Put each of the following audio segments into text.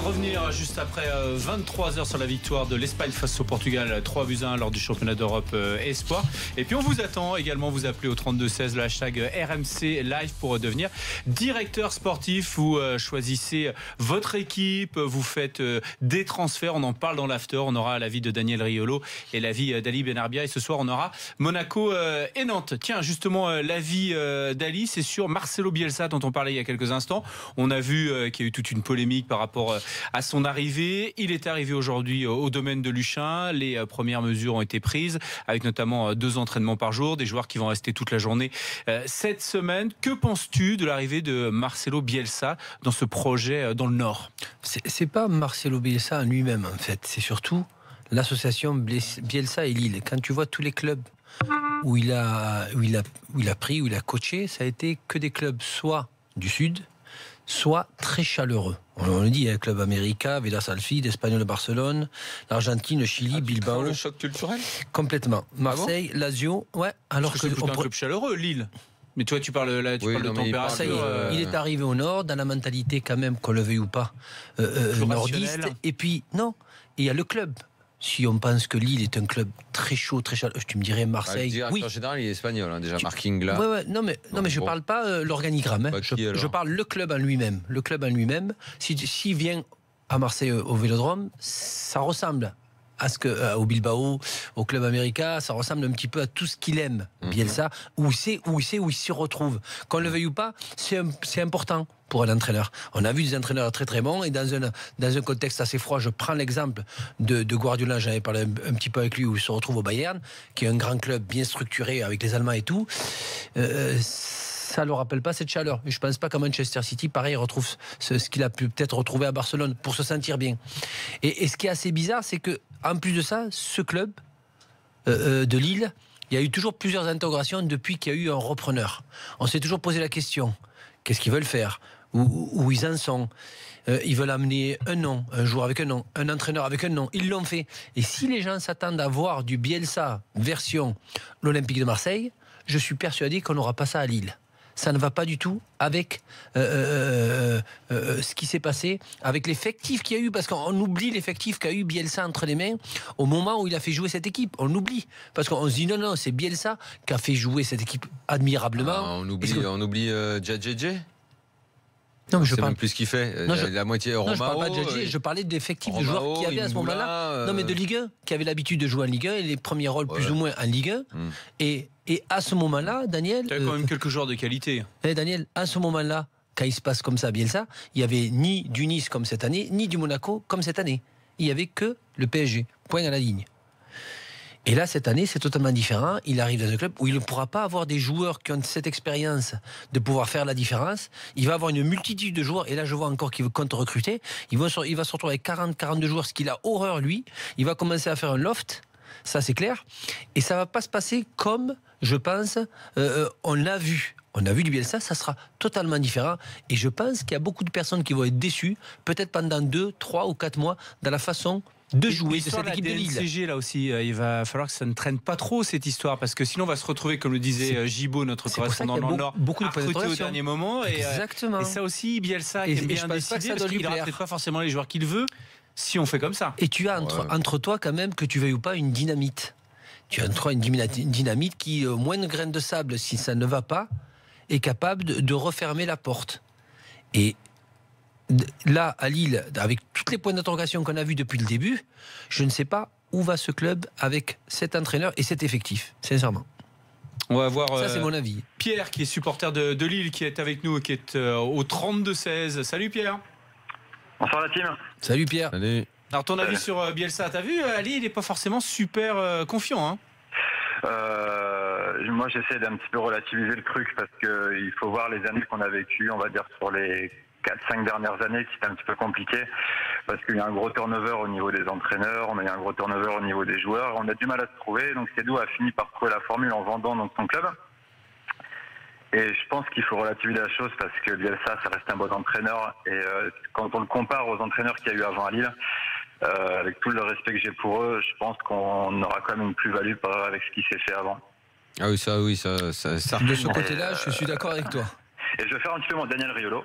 revenir juste après 23h sur la victoire de l'Espagne face au Portugal, 3-1 lors du championnat d'Europe Espoir. Et puis on vous attend également, vous appelez au 32-16 le hashtag RMC Live pour devenir directeur sportif. Vous choisissez votre équipe, vous faites des transferts, on en parle dans l'after. On aura l'avis de Daniel Riolo et l'avis d'Ali Benarbia. Et ce soir on aura Monaco et Nantes. Tiens, justement, l'avis d'Ali, c'est sur Marcelo Bielsa dont on parlait il y a quelques instants. On a vu qu'il y a eu toute une polémique par rapport à son arrivée. Il est arrivé aujourd'hui au domaine de Luchin. Les premières mesures ont été prises, avec notamment 2 entraînements par jour, des joueurs qui vont rester toute la journée cette semaine. Que penses-tu de l'arrivée de Marcelo Bielsa dans ce projet dans le Nord? C'est pas Marcelo Bielsa en lui-même, en fait. C'est surtout l'association Bielsa et Lille. Quand tu vois tous les clubs où il a coaché, ça a été que des clubs soit du Sud, soit très chaleureux. On le dit, il y a le club América, Villa Salfid, Espagnol de Barcelone, l'Argentine, le Chili, Bilbao. Le choc culturel. Complètement. Marseille, Lazio, ouais. Alors que c'est plutôt un club chaleureux, Lille. Mais toi, tu parles de température. Il est arrivé au Nord, dans la mentalité quand même, qu'on le veuille ou pas, nordiste. Et puis, non, il y a le club. Si on pense que Lille est un club très chaud, très chaleureux, tu me dirais Marseille. Le directeur général, il est espagnol, hein, déjà, Marc Ingla. Ouais, non, mais je ne parle pas l'organigramme. Hein. Je parle le club en lui-même. Le club en lui-même, s'il vient à Marseille au Vélodrome, ça ressemble au Bilbao, au club América, ça ressemble un petit peu à tout ce qu'il aime, Bielsa, où il s'y retrouve. Qu'on le veuille ou pas, c'est important pour un entraîneur. On a vu des entraîneurs très très bons et dans un contexte assez froid, je prends l'exemple de Guardiola, j'avais parlé un petit peu avec lui, où il se retrouve au Bayern, qui est un grand club bien structuré avec les Allemands et tout. Ça ne le rappelle pas cette chaleur. Et je ne pense pas qu'à Manchester City, pareil, il retrouve ce qu'il a pu peut-être retrouver à Barcelone pour se sentir bien. Et ce qui est assez bizarre, c'est que en plus de ça, ce club de Lille, il y a eu toujours plusieurs interrogations depuis qu'il y a eu un repreneur. On s'est toujours posé la question, qu'est-ce qu'ils veulent faire? Où ils en sont? Ils veulent amener un nom, un joueur avec un nom, un entraîneur avec un nom. Ils l'ont fait. Et si les gens s'attendent à voir du Bielsa version l'Olympique de Marseille, je suis persuadé qu'on n'aura pas ça à Lille. Ça ne va pas du tout avec ce qui s'est passé, avec l'effectif qu'il y a eu, parce qu'on oublie l'effectif qu'a eu Bielsa entre les mains au moment où il a fait jouer cette équipe. On l'oublie, parce qu'on se dit non, c'est Bielsa qui a fait jouer cette équipe admirablement. On oublie Djadjedje. Non, mais je parle même plus ce qu'il fait. La moitié Romao. Non, je parle pas de Djadjedje, je parlais d'effectifs de joueurs qu'il y avait à ce moment-là. Non, mais de Ligue 1, qui avaient l'habitude de jouer en Ligue 1 et les premiers rôles plus ou moins en Ligue 1. Et à ce moment-là, Daniel... Tu as quand même quelques joueurs de qualité. Daniel, à ce moment-là, quand il se passe comme ça, Bielsa, il n'y avait ni du Nice comme cette année, ni du Monaco comme cette année. Il n'y avait que le PSG, point à la ligne. Et là, cette année, c'est totalement différent. Il arrive dans un club où il ne pourra pas avoir des joueurs qui ont cette expérience de pouvoir faire la différence. Il va avoir une multitude de joueurs. Et là, je vois encore qu'il compte recruter. Il va se retrouver avec 40-42 joueurs, ce qu'il a horreur, lui. Il va commencer à faire un loft. Ça, c'est clair. Et ça ne va pas se passer comme, je pense, on l'a vu. On a vu du Bielsa, ça sera totalement différent. Et je pense qu'il y a beaucoup de personnes qui vont être déçues, peut-être pendant 2, 3 ou 4 mois, dans la façon de jouer de cette équipe de Lille. DNCG, là aussi, il va falloir que ça ne traîne pas trop cette histoire, parce que sinon on va se retrouver, comme le disait Gibaud, notre correspondant dans le Nord, beaucoup de recruté au dernier moment. Exactement. Et ça aussi, Bielsa qui aime bien décider, parce qu'il n'aura peut-être pas forcément les joueurs qu'il veut, si on fait comme ça. Et tu as entre toi quand même, que tu veuilles ou pas, une dynamite. Tu as entre toi une dynamite qui, moins de graines de sable, si ça ne va pas, est capable de refermer la porte. Et là, à Lille, avec tous les points d'interrogation qu'on a vus depuis le début, je ne sais pas où va ce club avec cet entraîneur et cet effectif, sincèrement. On va voir ça, c'est mon avis. Pierre, qui est supporter de Lille, qui est avec nous, qui est au 32-16. Salut Pierre. Bonsoir la team. Salut Pierre. Salut. Alors ton avis sur Bielsa, t'as vu, Ali, il n'est pas forcément super confiant, hein. Moi j'essaie d'un petit peu relativiser le truc, parce qu'il faut voir les années qu'on a vécues, on va dire sur les 4-5 dernières années, qui c'était un petit peu compliqué, parce qu'il y a un gros turnover au niveau des entraîneurs, on a eu un gros turnover au niveau des joueurs, on a du mal à se trouver, donc Cédou a fini par trouver la formule en vendant donc son club. Et je pense qu'il faut relativiser la chose, parce que Bielsa, ça reste un bon entraîneur, et quand on le compare aux entraîneurs qu'il y a eu avant à Lille, avec tout le respect que j'ai pour eux, je pense qu'on aura quand même une plus-value avec ce qui s'est fait avant. Ah oui, ça. De ce côté-là, je suis d'accord avec toi. Et je vais faire un petit peu mon Daniel Riolo.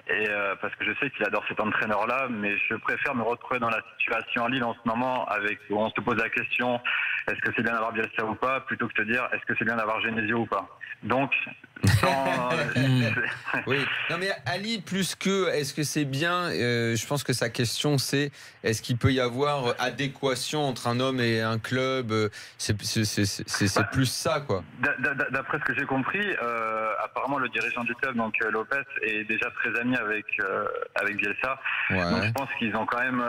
Et parce que je sais qu'il adore cet entraîneur-là, mais je préfère me retrouver dans la situation à Lille en ce moment où on se pose la question est-ce que c'est bien d'avoir Bielsa ou pas, plutôt que de se dire est-ce que c'est bien d'avoir Genesio ou pas. Donc, oui. Non mais Ali, plus que est-ce que c'est bien, je pense que sa question c'est est-ce qu'il peut y avoir adéquation entre un homme et un club, c'est plus ça quoi. D'après ce que j'ai compris, apparemment le dirigeant du club, donc Lopez, est déjà très ami avec Bielsa. Ouais. Donc je pense qu'ils ont quand même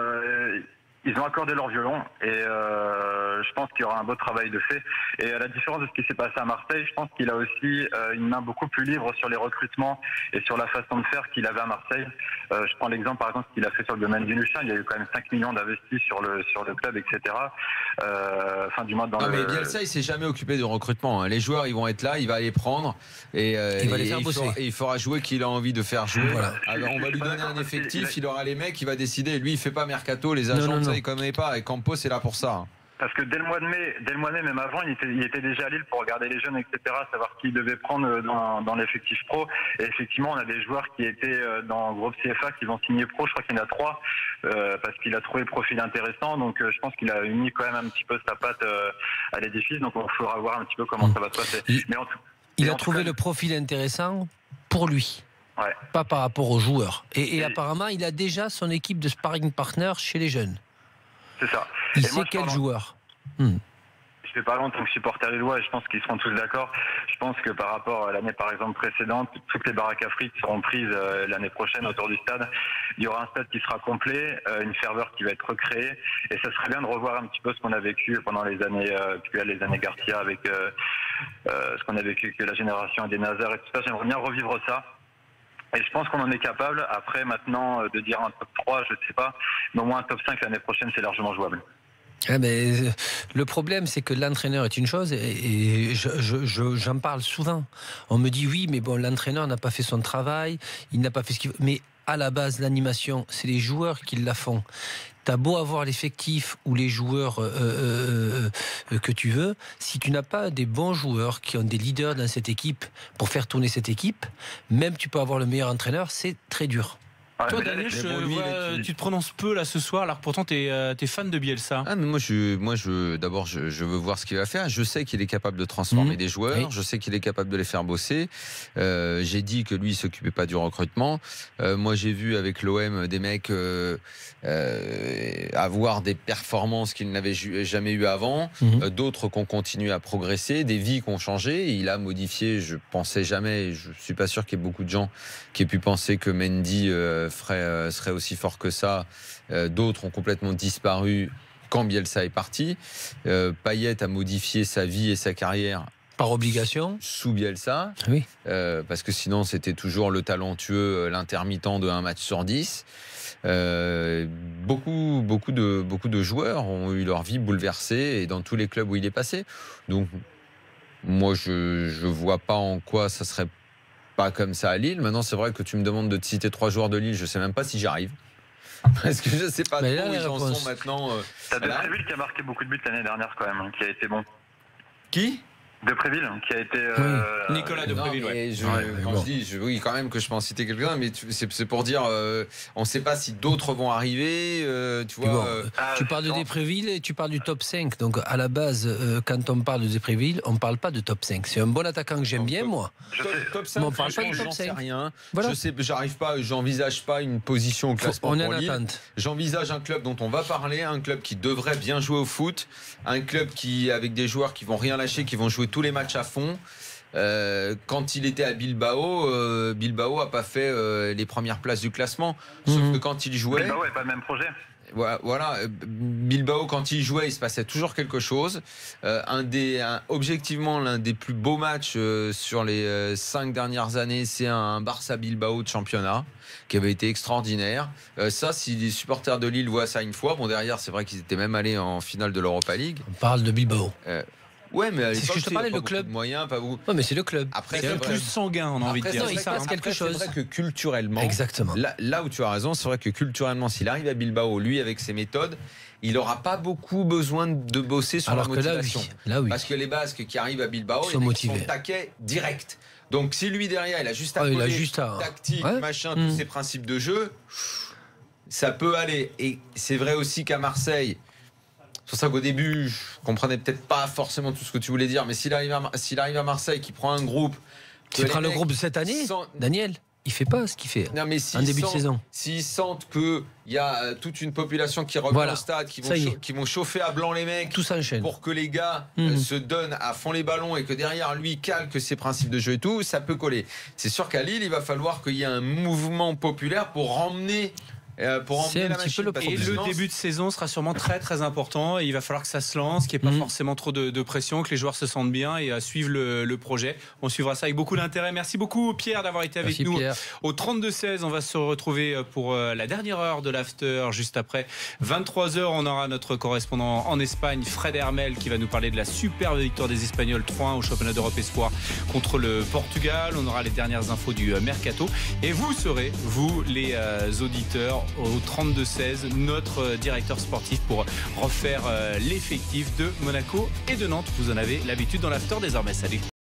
ils ont accordé leur violon et je pense qu'il y aura un beau travail de fait. Et à la différence de ce qui s'est passé à Marseille, je pense qu'il a aussi une main beaucoup plus libre sur les recrutements et sur la façon de faire qu'il avait à Marseille. Je prends l'exemple par exemple qu'il a fait sur le domaine du Luchin. Il y a eu quand même 5 millions d'investis sur le club, etc. Fin du mois dans mais Bielsa, il s'est jamais occupé de recrutement. Hein. Les joueurs, ils vont être là, il va les prendre et il fera jouer qui il a envie de faire jouer. Voilà. Alors on va lui donner un effectif, il aura les mecs, il va décider. Lui, il fait pas mercato, les agents. Il connaît pas et Campos est là pour ça. Parce que dès le mois de mai, même avant, il était déjà à Lille pour regarder les jeunes, etc., savoir qui il devait prendre dans l'effectif pro. Et effectivement, on a des joueurs qui étaient dans le groupe CFA qui vont signer pro. Je crois qu'il y en a 3 parce qu'il a trouvé le profil intéressant. Donc, je pense qu'il a mis quand même un petit peu sa patte à l'édifice. Donc, il faudra voir un petit peu comment ça va se passer. Il a trouvé le profil intéressant pour lui. Ouais. Pas par rapport aux joueurs. Et apparemment, il a déjà son équipe de sparring partner chez les jeunes. C'est ça. Il sait quel joueur. Je fais pas longtemps que supporter lillois et je pense qu'ils seront tous d'accord. Je pense que par rapport à l'année par exemple précédente, toutes les baraques à frites seront prises l'année prochaine autour du stade. Il y aura un stade qui sera complet, une ferveur qui va être recréée et ça serait bien de revoir un petit peu ce qu'on a vécu pendant les années Garcia avec ce qu'on a vécu avec la génération des Nazar et tout ça. J'aimerais bien revivre ça. Et je pense qu'on en est capable. Après, maintenant, de dire un top 3, je ne sais pas. Mais au moins un top 5 l'année prochaine, c'est largement jouable. Mais le problème, c'est que l'entraîneur est une chose, et j'en parle souvent. On me dit oui, mais bon, l'entraîneur n'a pas fait son travail, il n'a pas fait ce qu'il veut. Mais à la base, l'animation, c'est les joueurs qui la font. T'as beau avoir l'effectif ou les joueurs que tu veux, si tu n'as pas des bons joueurs qui ont des leaders dans cette équipe pour faire tourner cette équipe, même tu peux avoir le meilleur entraîneur, c'est très dur. Toi, Daniel, tu te prononces peu là ce soir, alors pourtant tu es fan de Bielsa. Ah, mais d'abord, je veux voir ce qu'il va faire. Je sais qu'il est capable de transformer des joueurs, oui. Je sais qu'il est capable de les faire bosser. J'ai dit que lui, il s'occupait pas du recrutement. Moi, j'ai vu avec l'OM des mecs avoir des performances qu'ils n'avaient jamais eu avant, d'autres qui ont continué à progresser, des vies qui ont changé. Il a modifié, je pensais jamais, je suis pas sûr qu'il y ait beaucoup de gens qui aient pu penser que Mendy serait aussi fort que ça. D'autres ont complètement disparu quand Bielsa est parti. Payet a modifié sa vie et sa carrière par obligation sous Bielsa, oui. Parce que sinon c'était toujours le talentueux, l'intermittent de 1 match sur 10. Beaucoup de joueurs ont eu leur vie bouleversée et dans tous les clubs où il est passé. Donc moi je vois pas en quoi ça serait pas comme ça à Lille. Maintenant, c'est vrai que tu me demandes de te citer 3 joueurs de Lille, je sais même pas si j'y arrive. Parce que je sais pas trop où ils en sont maintenant. T'as Depréville qui a marqué beaucoup de buts l'année dernière quand même, qui a été bon. Qui ? Depréville, qui a été... Nicolas Depréville, oui, quand même que je peux en citer quelques-uns, mais c'est pour dire, on ne sait pas si d'autres vont arriver, tu vois. Tu parles de Depréville et tu parles du top 5, donc à la base, quand on parle de Depréville, on ne parle pas de top 5. C'est un bon attaquant que j'aime bien, moi. Top 5, mais on ne parle pas de top 5. J'en sais rien. Voilà. J'envisage pas une position au classement pour Lille. J'envisage un club dont on va parler, un club qui devrait bien jouer au foot, un club avec des joueurs qui vont rien lâcher, qui vont jouer tous les matchs à fond. Quand il était à Bilbao, Bilbao a pas fait les premières places du classement. Sauf que quand il jouait, Bilbao n'est pas le même projet. Voilà, Bilbao quand il jouait, il se passait toujours quelque chose. Objectivement, l'un des plus beaux matchs sur les 5 dernières années, c'est un Barça-Bilbao de championnat qui avait été extraordinaire. Ça, si les supporters de Lille voient ça une fois, bon derrière, c'est vrai qu'ils étaient même allés en finale de l'Europa League. On parle de Bilbao. Ouais, mais c'est ce que je te parlais, le club. Moyen, pas beaucoup. Ouais, mais c'est le club. Après, c'est plus sanguin, on a envie de dire. Il passe quelque chose. C'est vrai que culturellement, exactement. Là où tu as raison, c'est vrai que culturellement, s'il arrive à Bilbao, lui, avec ses méthodes, il n'aura pas beaucoup besoin de bosser sur la motivation. Là, oui. Parce que les Basques qui arrivent à Bilbao, ils sont taquets direct. Donc si lui derrière, il a juste à tactique, machin, tous ces principes de jeu, ça peut aller. Et c'est vrai aussi qu'à Marseille, c'est pour ça qu'au début, je comprenais peut-être pas forcément tout ce que tu voulais dire, mais s'il arrive à Marseille, qui prend un groupe, qui prend le groupe de cette année, Daniel, il fait pas ce qu'il fait en début de saison. S'ils sentent qu'il y a toute une population qui revient au stade, qui vont chauffer à blanc les mecs, tout s'enchaîne pour que les gars se donnent à fond les ballons et que derrière lui calque ses principes de jeu et tout, ça peut coller. C'est sûr qu'à Lille, il va falloir qu'il y ait un mouvement populaire pour emmener la machine. Et le début de saison sera sûrement très très important et il va falloir que ça se lance, qu'il n'y ait pas forcément trop de pression, que les joueurs se sentent bien et suivent le projet. On suivra ça avec beaucoup d'intérêt. Merci beaucoup Pierre d'avoir été avec nous. Pierre. Au 32-16, on va se retrouver pour la dernière heure de l'after. Juste après 23h, on aura notre correspondant en Espagne, Fred Hermel, qui va nous parler de la superbe victoire des Espagnols 3-1 au championnat d'Europe Espoir contre le Portugal. On aura les dernières infos du Mercato et vous serez, vous les auditeurs, au 32-16, notre directeur sportif pour refaire l'effectif de Monaco et de Nantes. Vous en avez l'habitude dans l'after désormais. Salut.